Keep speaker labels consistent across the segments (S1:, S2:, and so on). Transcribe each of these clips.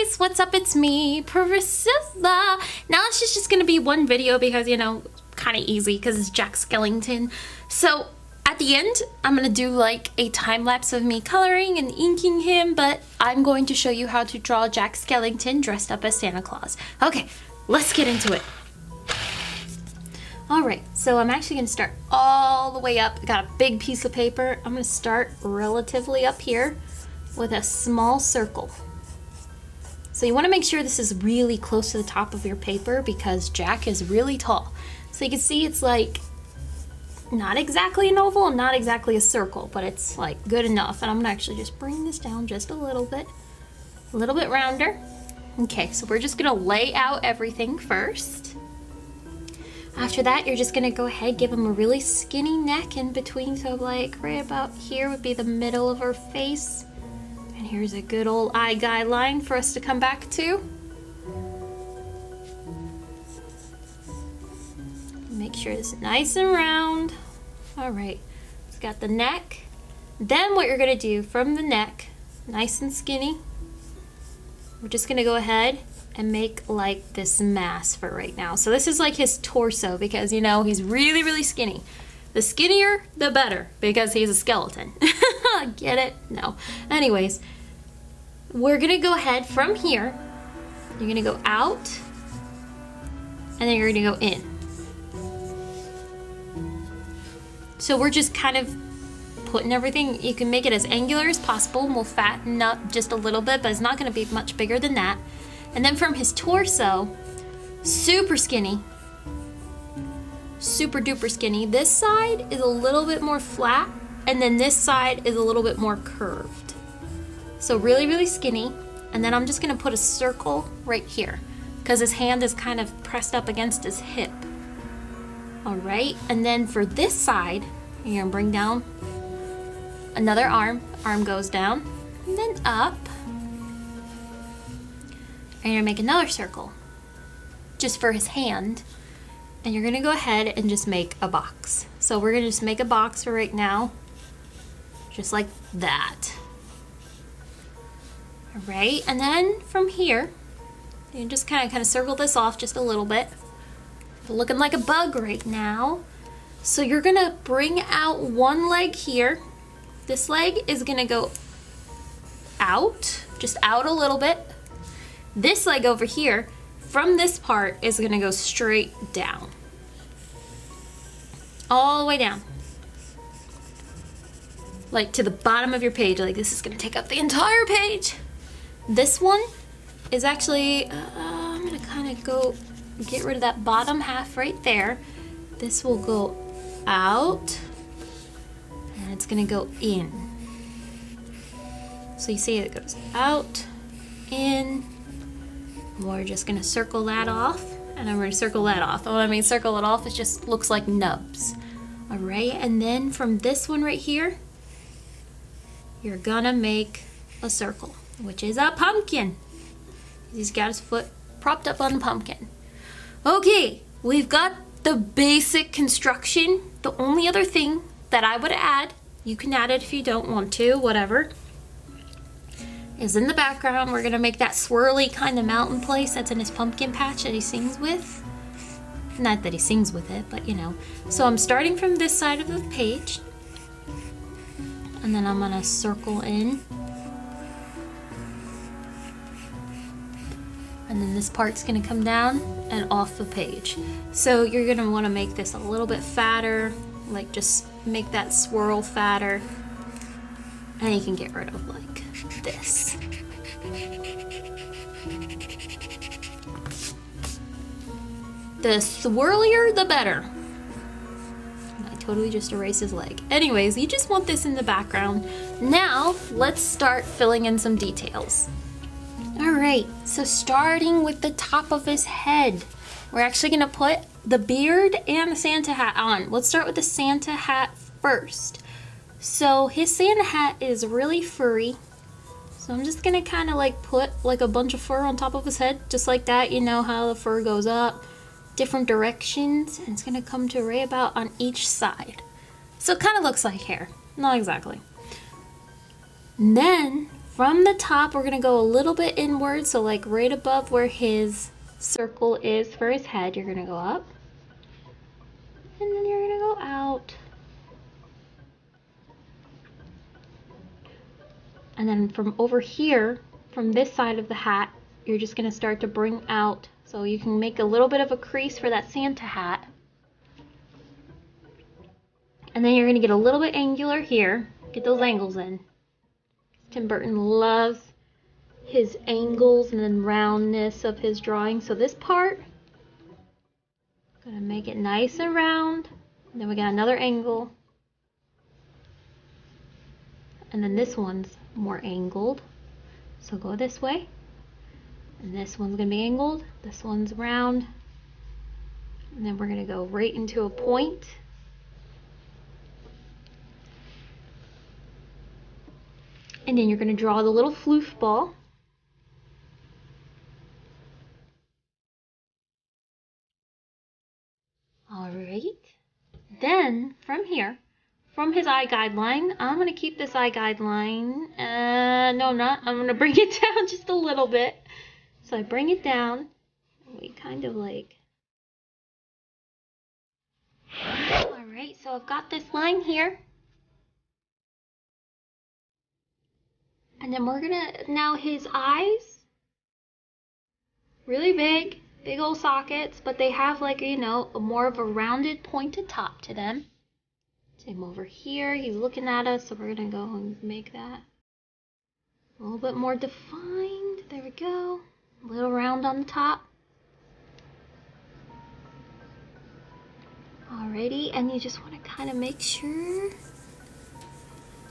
S1: guys, what's up? It's me, Priscilla. Now it's just gonna be one video because, you know, kind of easy because it's Jack Skellington. So at the end, I'm gonna do like a time lapse of me coloring and inking him, but I'm going to show you how to draw Jack Skellington dressed up as Santa Claus. Okay, let's get into it. Alright, so I'm actually gonna start all the way up. I got a big piece of paper. I'm gonna start relatively up here with a small circle. So you want to make sure this is really close to the top of your paper because Jack is really tall. So you can see it's like not exactly an oval and not exactly a circle, but it's like good enough. And I'm gonna actually just bring this down just a little bit rounder. Okay, so we're just gonna lay out everything first. After that, you're just gonna go ahead, give him a really skinny neck in between. So like right about here would be the middle of our face. And here's a good old eye guideline for us to come back to. Make sure it's nice and round. All right, it's got the neck. Then what you're gonna do from the neck, nice and skinny, we're just gonna go ahead and make like this mass for right now. So this is like his torso because, you know, he's really, really skinny. The skinnier, the better, because he's a skeleton. Get it? No. Anyways, we're gonna go ahead from here. You're gonna go out, and then you're gonna go in. So we're just kind of putting everything, you can make it as angular as possible, and we'll fatten up just a little bit, but it's not gonna be much bigger than that. And then from his torso, super skinny, super duper skinny. This side is a little bit more flat, and then this side is a little bit more curved. So really, really skinny. And then I'm just gonna put a circle right here because his hand is kind of pressed up against his hip. All right, and then for this side, you're gonna bring down another arm. Arm goes down, and then up. And you're gonna make another circle just for his hand. And you're gonna go ahead and just make a box. So we're gonna just make a box for right now, just like that. All right, and then from here, you just kind of circle this off just a little bit. Looking like a bug right now. So you're gonna bring out one leg here. This leg is gonna go out, just out a little bit. This leg over here, from this part, is gonna go straight down. All the way down. Like to the bottom of your page, like this is gonna take up the entire page. This one is actually, I'm gonna kind of go get rid of that bottom half right there. This will go out, and it's gonna go in. So you see it goes out, in. We're just gonna circle that off, and I'm gonna circle that off. When I mean circle it off, it just looks like nubs. All right, and then from this one right here, you're gonna make a circle, which is a pumpkin. He's got his foot propped up on the pumpkin. Okay, we've got the basic construction. The only other thing that I would add, you can add it if you don't want to, whatever, is in the background. We're gonna make that swirly kind of mountain place that's in his pumpkin patch that he sings with. Not that he sings with it, but you know. So I'm starting from this side of the page, and then I'm gonna circle in. And then this part's gonna come down and off the page. So you're gonna wanna make this a little bit fatter, like just make that swirl fatter. And you can get rid of like this. The swirlier, the better. I totally just erased his leg. Anyways, you just want this in the background. Now, let's start filling in some details. All right, so starting with the top of his head, we're actually gonna put the beard and the Santa hat on. Let's start with the Santa hat first. So his Santa hat is really furry. So I'm just gonna kind of like put like a bunch of fur on top of his head, just like that. You know how the fur goes up, different directions, and it's gonna come to right about on each side. So it kind of looks like hair, not exactly. And then from the top, we're gonna go a little bit inward, so like right above where his circle is for his head, you're gonna go up, and then you're gonna go out. And then from over here, from this side of the hat, you're just gonna start to bring out, so you can make a little bit of a crease for that Santa hat. And then you're gonna get a little bit angular here, get those angles in. Tim Burton loves his angles and then roundness of his drawing. So this part, gonna make it nice and round. And then we got another angle. And then this one's more angled. So go this way. And this one's gonna be angled. This one's round. And then we're gonna go right into a point. And then you're gonna draw the little floof ball. All right. Then from here, from his eye guideline, I'm gonna keep this eye guideline. No, I'm not. I'm gonna bring it down just a little bit. So I bring it down. And we kind of like. All right. So I've got this line here. And then we're gonna, now his eyes, really big, big old sockets, but they have like, you know, more of a rounded pointed top to them. Same over here, he's looking at us, so we're gonna go and make that a little bit more defined. There we go, a little round on the top. Alrighty, and you just wanna kind of make sure.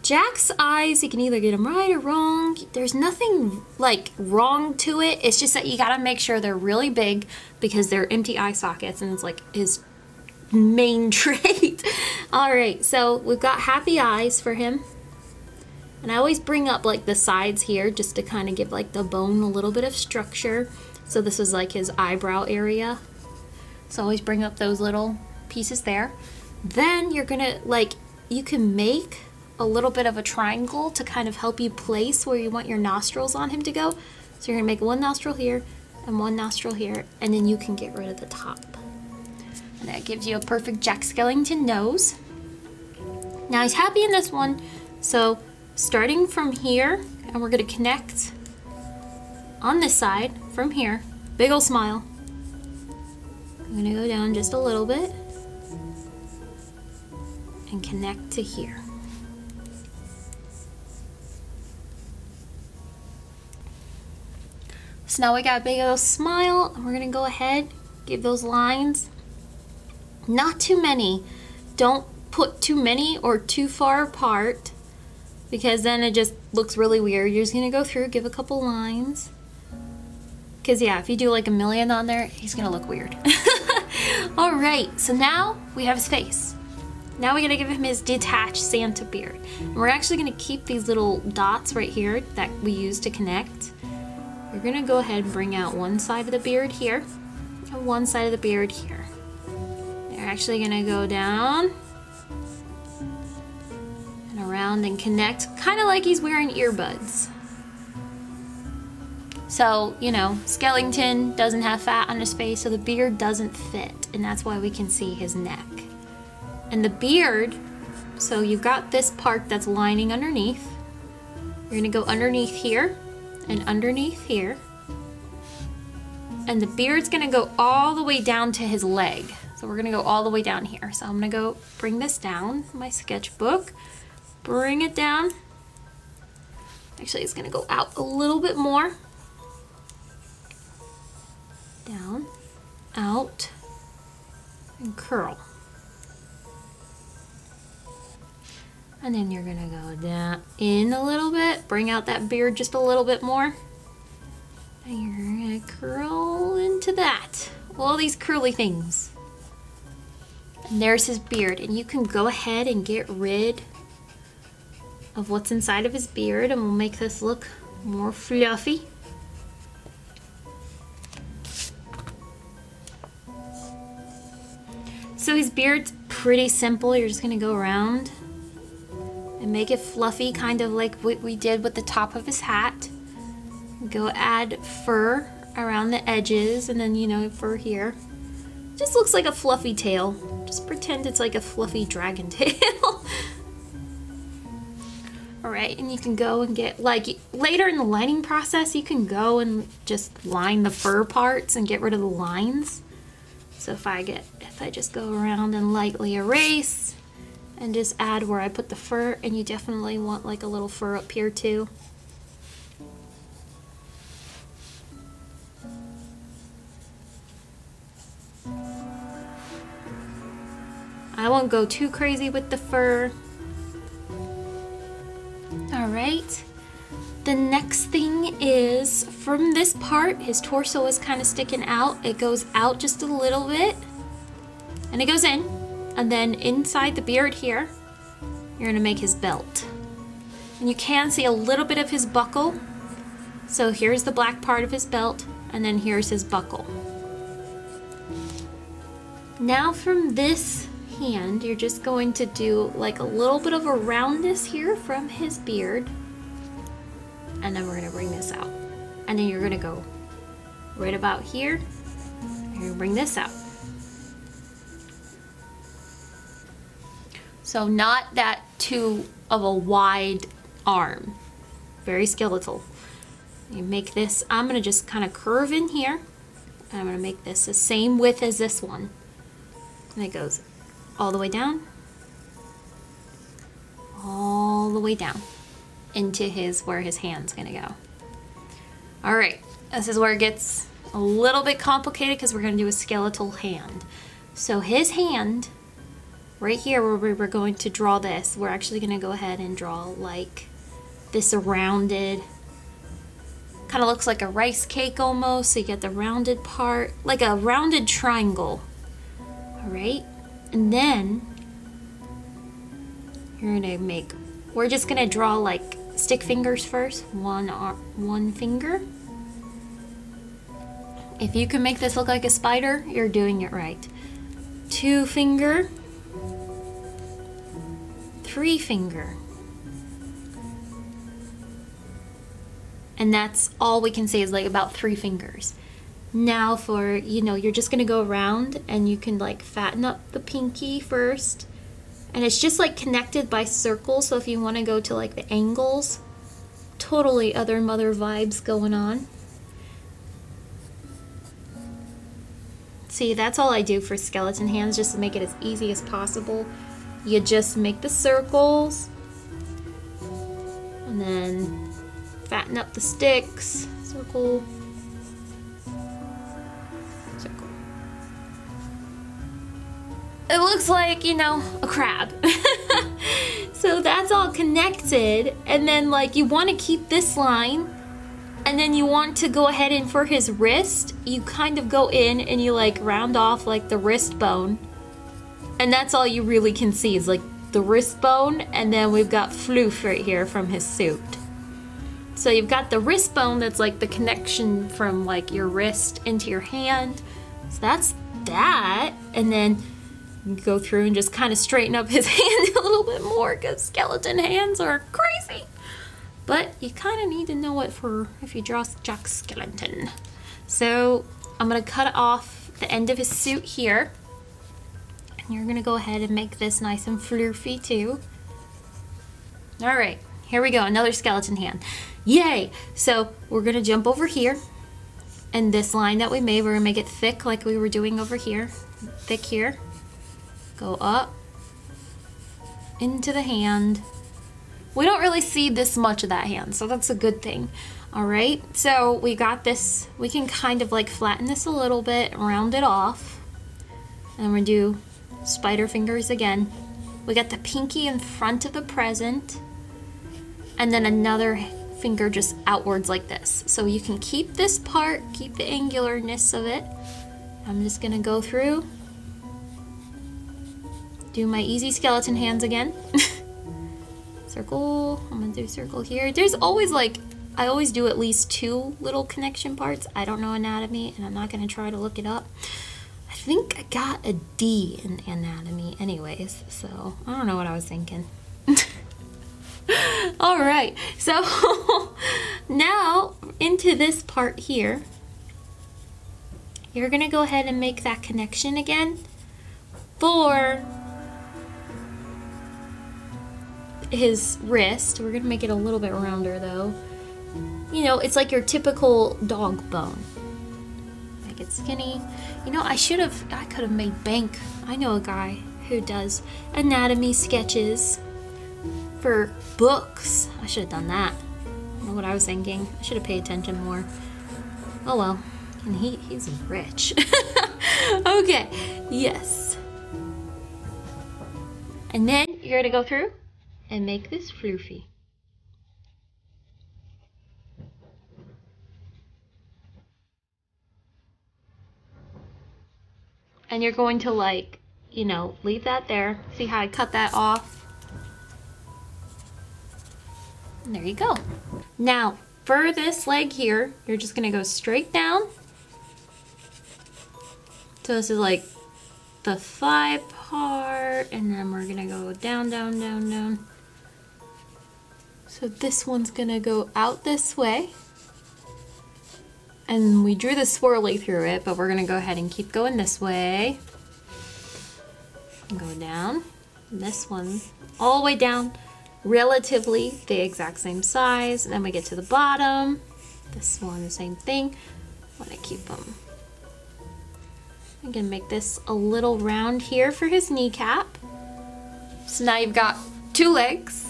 S1: Jack's eyes, you can either get them right or wrong. There's nothing like wrong to it. It's just that you gotta make sure they're really big because they're empty eye sockets and it's like his main trait. All right, so we've got happy eyes for him. And I always bring up like the sides here just to kind of give like the bone a little bit of structure. So this is like his eyebrow area. So always bring up those little pieces there. Then you're gonna like, you can make a little bit of a triangle to kind of help you place where you want your nostrils on him to go. So you're gonna make one nostril here and one nostril here, and then you can get rid of the top. And that gives you a perfect Jack Skellington nose. Now he's happy in this one, so starting from here, and we're gonna connect on this side from here, big ol' smile. I'm gonna go down just a little bit and connect to here. So now we got a big old smile, and we're gonna go ahead, give those lines. Not too many. Don't put too many or too far apart because then it just looks really weird. You're just gonna go through, give a couple lines. Cause yeah, if you do like a million on there, he's gonna look weird. All right, so now we have his face. Now we gotta give him his detached Santa beard. And we're actually gonna keep these little dots right here that we use to connect. We're gonna go ahead and bring out one side of the beard here and one side of the beard here. They're actually gonna go down and around and connect, kind of like he's wearing earbuds. So, you know, Skellington doesn't have fat on his face, so the beard doesn't fit, and that's why we can see his neck. And the beard, so you've got this part that's lining underneath. You're gonna go underneath here and underneath here. And the beard's gonna go all the way down to his leg. So we're gonna go all the way down here. So I'm gonna go bring this down, my sketchbook, bring it down. Actually, it's gonna go out a little bit more. Down, out, and curl. And then you're gonna go down in a little bit, bring out that beard just a little bit more. And you're gonna curl into that. All these curly things. And there's his beard. And you can go ahead and get rid of what's inside of his beard, and we'll make this look more fluffy. So his beard's pretty simple. You're just gonna go around and make it fluffy, kind of like what we did with the top of his hat. Go add fur around the edges, and then, you know, fur here. Just looks like a fluffy tail. Just pretend it's like a fluffy dragon tail. Alright, and you can go and get, like, later in the lining process, you can go and just line the fur parts and get rid of the lines. So if I just go around and lightly erase and just add where I put the fur, and you definitely want like a little fur up here too. I won't go too crazy with the fur. Alright, the next thing is from this part, his torso is kind of sticking out. It goes out just a little bit and it goes in, and then inside the beard here, you're gonna make his belt. And you can see a little bit of his buckle. So here's the black part of his belt, and then here's his buckle. Now from this hand, you're just going to do like a little bit of a roundness here from his beard, and then we're gonna bring this out, and then you're gonna go right about here, and you're gonna bring this out. So not that too of a wide arm, very skeletal. You make this, I'm gonna just kind of curve in here, and I'm gonna make this the same width as this one, and it goes all the way down, all the way down into where his hand's gonna go. All right, this is where it gets a little bit complicated because we're gonna do a skeletal hand. So his hand, right here where we were going to draw this, we're actually gonna go ahead and draw like this rounded, kind of looks like a rice cake almost. So you get the rounded part, like a rounded triangle. All right. And then you're gonna we're just gonna draw like stick fingers first, one finger. If you can make this look like a spider, you're doing it right. 2 finger, 3 finger. And that's all we can say is like about 3 fingers. Now for, you know, you're just gonna go around and you can like fatten up the pinky first. And it's just like connected by circles. So if you wanna go to like the angles, totally other mother vibes going on. See, that's all I do for skeleton hands, just to make it as easy as possible. You just make the circles and then fatten up the sticks, circle, circle. It looks like, you know, a crab. So that's all connected, and then like you want to keep this line, and then you want to go ahead and for his wrist, you kind of go in and you like round off like the wrist bone, and that's all you really can see is like the wrist bone, and then we've got floof right here from his suit. So you've got the wrist bone that's like the connection from like your wrist into your hand. So that's that. And then you go through and just kind of straighten up his hand a little bit more because skeleton hands are crazy. But you kind of need to know it for if you draw Jack Skellington. So I'm going to cut off the end of his suit here. And you're going to go ahead and make this nice and floofy too. All right, here we go. Another skeleton hand. Yay! So we're going to jump over here. And this line that we made, we're going to make it thick like we were doing over here. Thick here. Go up into the hand. We don't really see this much of that hand, so that's a good thing. All right, so we got this. We can kind of like flatten this a little bit, round it off. And we're gonna do spider fingers again. We got the pinky in front of the present, and then another finger just outwards like this. So you can keep this part, keep the angularness of it. I'm just gonna go through, do my easy skeleton hands again. Circle, I'm gonna do circle here. There's always like, I always do at least 2 little connection parts. I don't know anatomy, and I'm not gonna try to look it up. I think I got a D in anatomy anyways, so I don't know what I was thinking. All right, so now into this part here, you're gonna go ahead and make that connection again for his wrist. We're gonna make it a little bit rounder though. You know, it's like your typical dog bone. Make it skinny. You know, I could have made bank. I know a guy who does anatomy sketches for books. I should have done that. I don't know what I was thinking. I should have paid attention more. Oh well. And he's rich. Okay, yes. And then you're gonna go through and make this floofy. And you're going to, like, you know, leave that there. See how I cut that off? And there you go. Now, for this leg here, you're just gonna go straight down. So this is like the thigh part, and then we're gonna go down, down, down, down. So this one's gonna go out this way. And we drew the swirly through it, but we're gonna go ahead and keep going this way. And go down. And this one all the way down, relatively the exact same size. And then we get to the bottom. This one, the same thing. I wanna keep them. I'm gonna make this a little round here for his kneecap. So now you've got two legs.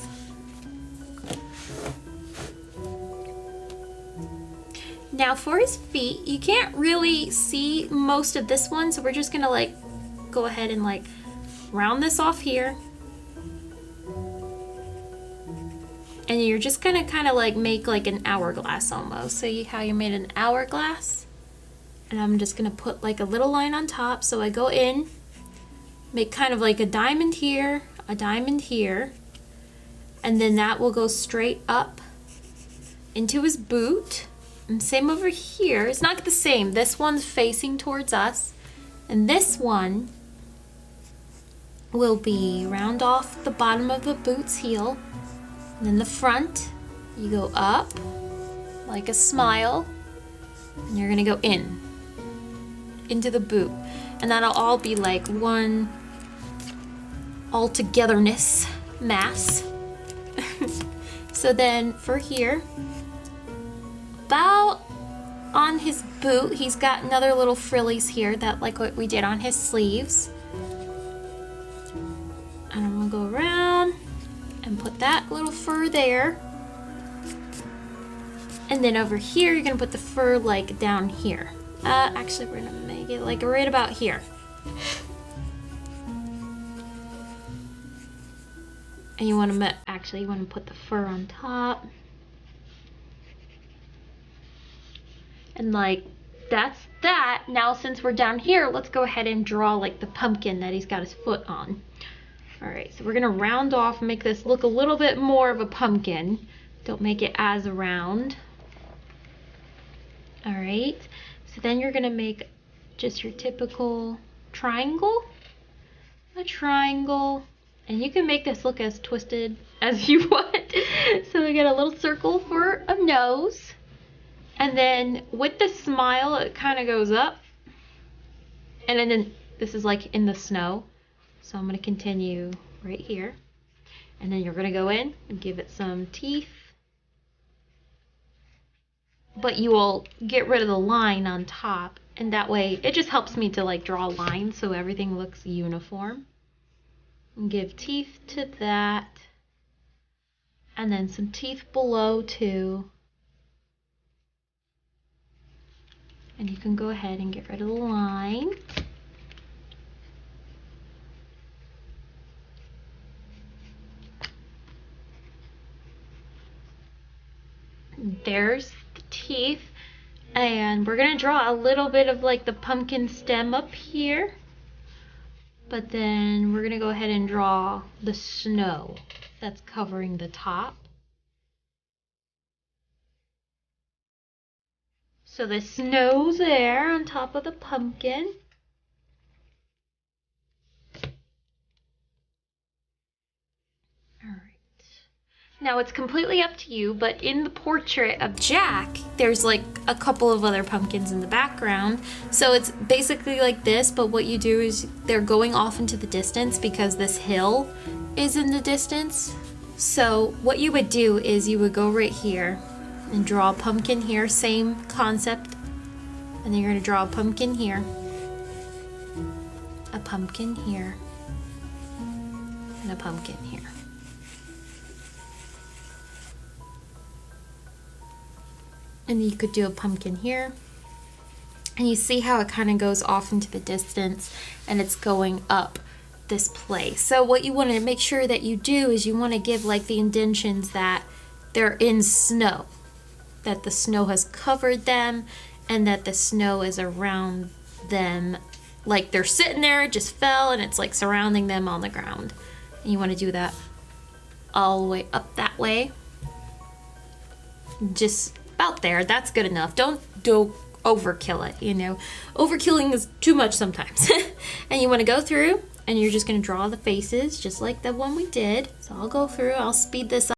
S1: Now for his feet, you can't really see most of this one, so we're just gonna like go ahead and like round this off here. And you're just gonna kind of like make like an hourglass almost. So how you made an hourglass? And I'm just gonna put like a little line on top. So I go in, make kind of like a diamond here, and then that will go straight up into his boot. And same over here. It's not the same. This one's facing towards us, and this one will be round off the bottom of the boot's heel. And then the front, you go up like a smile, and you're gonna go into the boot. And that'll all be like one all-togetherness mass. So then for here, about on his boot, he's got another little frillies here that like what we did on his sleeves. And I'm gonna go around and put that little fur there. And then over here, you're gonna put the fur like down here. Actually, we're gonna make it like right about here. And you wanna put the fur on top. And like, that's that. Now since we're down here, let's go ahead and draw like the pumpkin that he's got his foot on. All right, so we're gonna round off, make this look a little bit more of a pumpkin. Don't make it as round. All right, so then you're gonna make just your typical triangle. A triangle. And you can make this look as twisted as you want. So we get a little circle for a nose. And then with the smile, it kind of goes up. And then this is like in the snow. So I'm going to continue right here. And then you're going to go in and give it some teeth. But you will get rid of the line on top. And that way, it just helps me to like draw lines so everything looks uniform. And give teeth to that. And then some teeth below too. And you can go ahead and get rid of the line. There's the teeth. And we're gonna draw a little bit of like the pumpkin stem up here. But then we're gonna go ahead and draw the snow that's covering the top. So the snow's there on top of the pumpkin. Alright. Now it's completely up to you, but in the portrait of Jack, there's like a couple of other pumpkins in the background. So it's basically like this, but what you do is they're going off into the distance because this hill is in the distance. So what you would do is you would go right here and draw a pumpkin here, same concept. And then you're gonna draw a pumpkin here, a pumpkin here, and a pumpkin here. And you could do a pumpkin here. And you see how it kind of goes off into the distance and it's going up this place. So what you want to make sure that you do is you want to give like the indentions that they're in snow, that the snow has covered them and that the snow is around them, like they're sitting there, it just fell and it's like surrounding them on the ground. And you want to do that all the way up that way. Just about there, that's good enough. Don't overkill it, you know. Overkilling is too much sometimes. And you want to go through and you're just going to draw the faces just like the one we did. So I'll go through, I'll speed this up.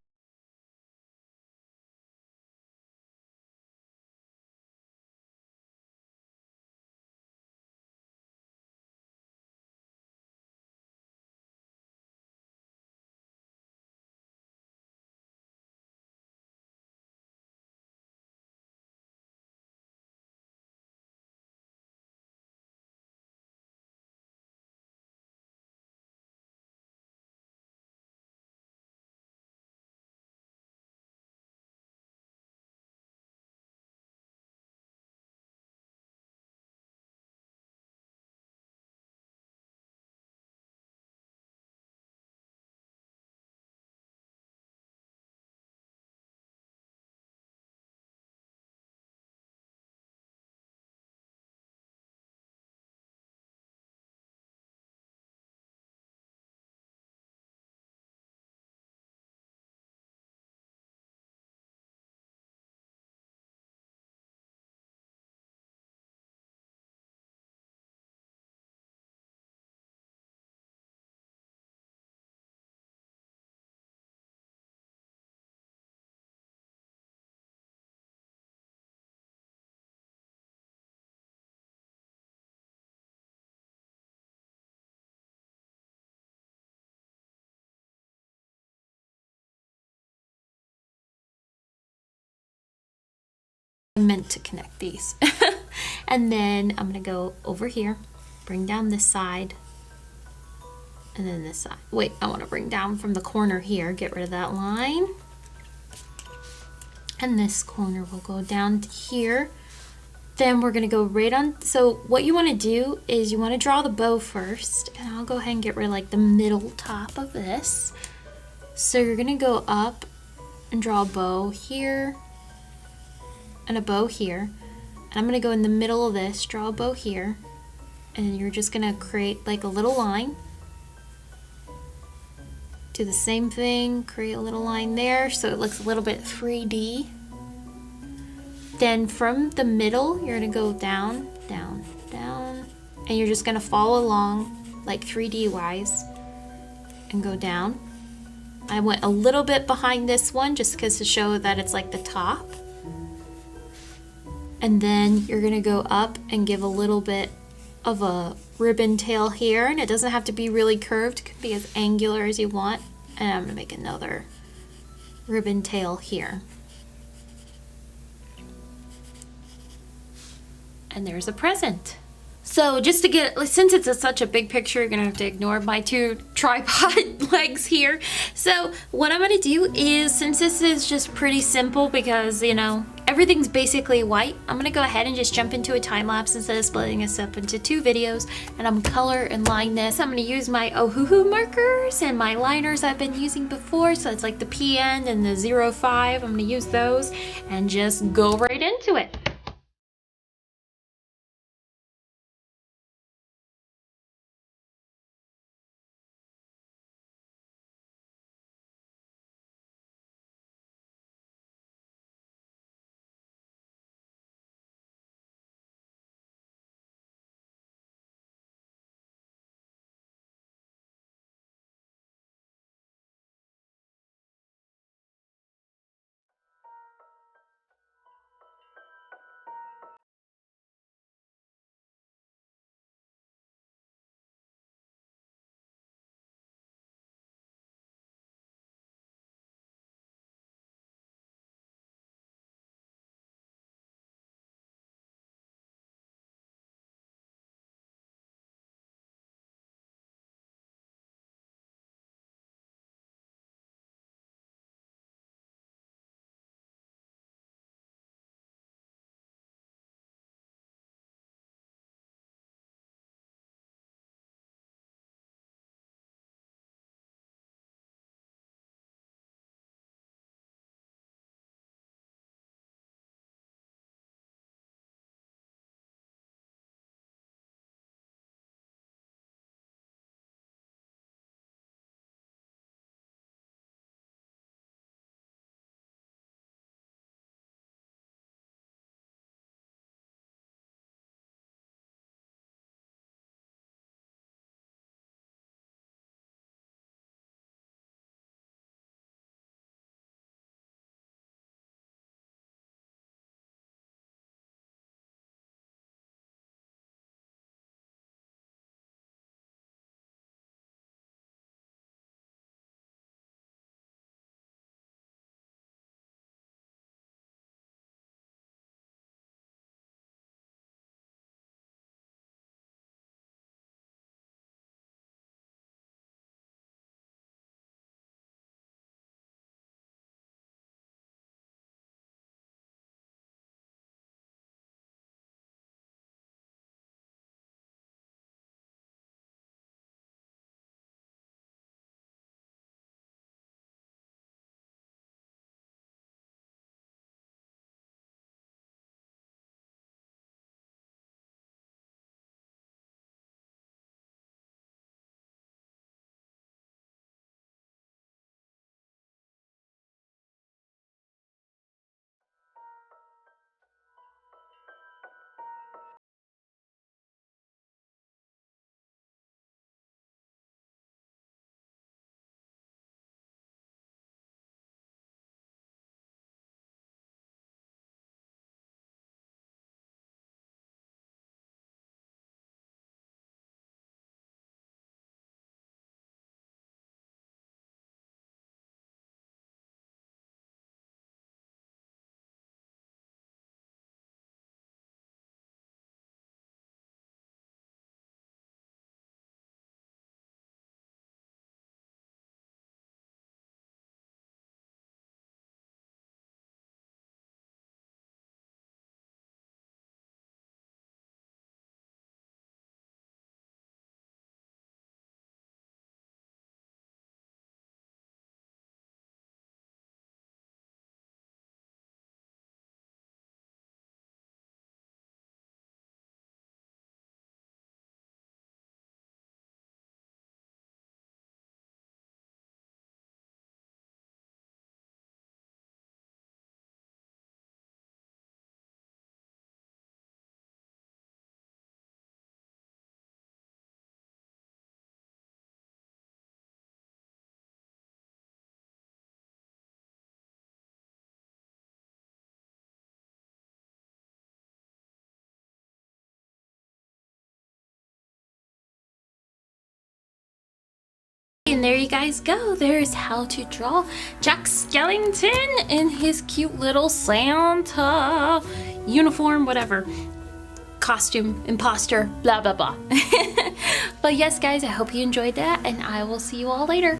S1: I meant to connect these. And then I'm gonna go over here, bring down this side, and then this side. Wait, I want to bring down from the corner here, get rid of that line. And this corner will go down to here. Then we're gonna go right on. So what you want to do is you want to draw the bow first, and I'll go ahead and get rid of like the middle top of this. So you're gonna go up and draw a bow here and a bow here. And I'm gonna go in the middle of this, draw a bow here, and you're just gonna create like a little line. Do the same thing, create a little line there so it looks a little bit 3D. Then from the middle, you're gonna go down, down, down, and you're just gonna follow along like 3D wise and go down. I went a little bit behind this one just because to show that it's like the top. And then you're gonna go up and give a little bit of a ribbon tail here, and it doesn't have to be really curved, it can be as angular as you want. And I'm gonna make another ribbon tail here. And there's a present. So just to get, since it's such a big picture, you're gonna have to ignore my two tripod legs here. So what I'm gonna do is, since this is just pretty simple because, you know, everything's basically white, I'm gonna go ahead and just jump into a time lapse instead of splitting this up into two videos, and I'm gonna color and line this. I'm gonna use my Ohuhu markers and my liners I've been using before, so it's like the PN and the 05. I'm gonna use those and just go right into it. And there you guys go. There's how to draw Jack Skellington in his cute little Santa uniform, whatever. Costume, imposter, blah, blah, blah. But yes, guys, I hope you enjoyed that, and I will see you all later.